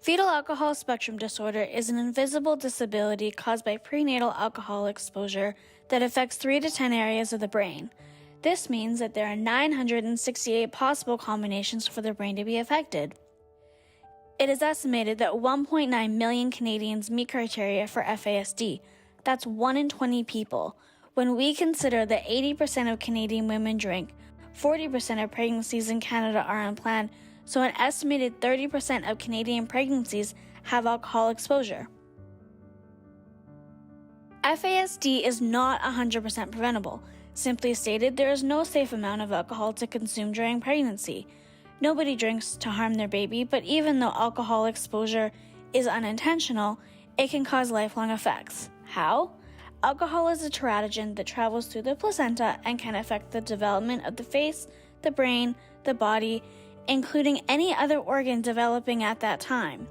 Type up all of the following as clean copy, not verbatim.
Fetal alcohol spectrum disorder is an invisible disability caused by prenatal alcohol exposure that affects 3 to 10 areas of the brain. This means that there are 968 possible combinations for the brain to be affected. It is estimated that 1.9 million Canadians meet criteria for FASD. That's 1 in 20 people. When we consider that 80% of Canadian women drink, 40% of pregnancies in Canada are unplanned, so an estimated 30% of Canadian pregnancies have alcohol exposure. FASD is not 100% preventable. Simply stated, there is no safe amount of alcohol to consume during pregnancy. Nobody drinks to harm their baby, but even though alcohol exposure is unintentional, it can cause lifelong effects. How? Alcohol is a teratogen that travels through the placenta and can affect the development of the face, the brain, the body, including any other organ developing at that time.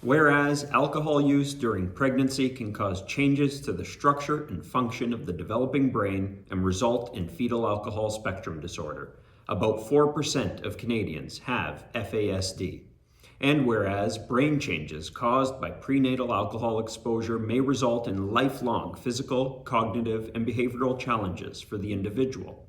Whereas alcohol use during pregnancy can cause changes to the structure and function of the developing brain and result in fetal alcohol spectrum disorder. About 4% of Canadians have FASD. And whereas brain changes caused by prenatal alcohol exposure may result in lifelong physical, cognitive, and behavioral challenges for the individual.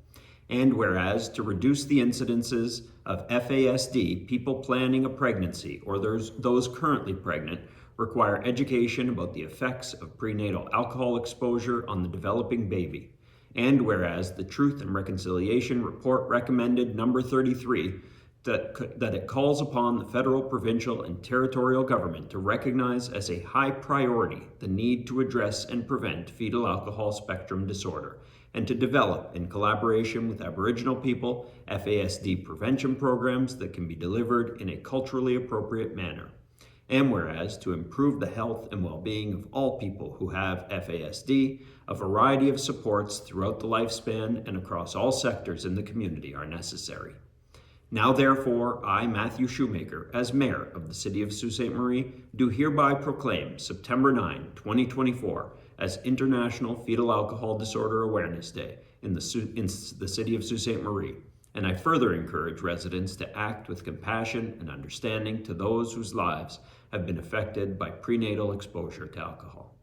And whereas to reduce the incidences of FASD, people planning a pregnancy or those currently pregnant require education about the effects of prenatal alcohol exposure on the developing baby. And whereas the Truth and Reconciliation Report recommended number 33, that it calls upon the federal, provincial, and territorial government to recognize as a high priority the need to address and prevent fetal alcohol spectrum disorder, and to develop, in collaboration with Aboriginal people, FASD prevention programs that can be delivered in a culturally appropriate manner. And whereas to improve the health and well-being of all people who have FASD, a variety of supports throughout the lifespan and across all sectors in the community are necessary. Now therefore, I, Matthew Shoemaker, as Mayor of the City of Sault Ste. Marie, do hereby proclaim September 9, 2024 as International Fetal Alcohol Disorder Awareness Day in the City of Sault Ste. Marie, and I further encourage residents to act with compassion and understanding to those whose lives have been affected by prenatal exposure to alcohol.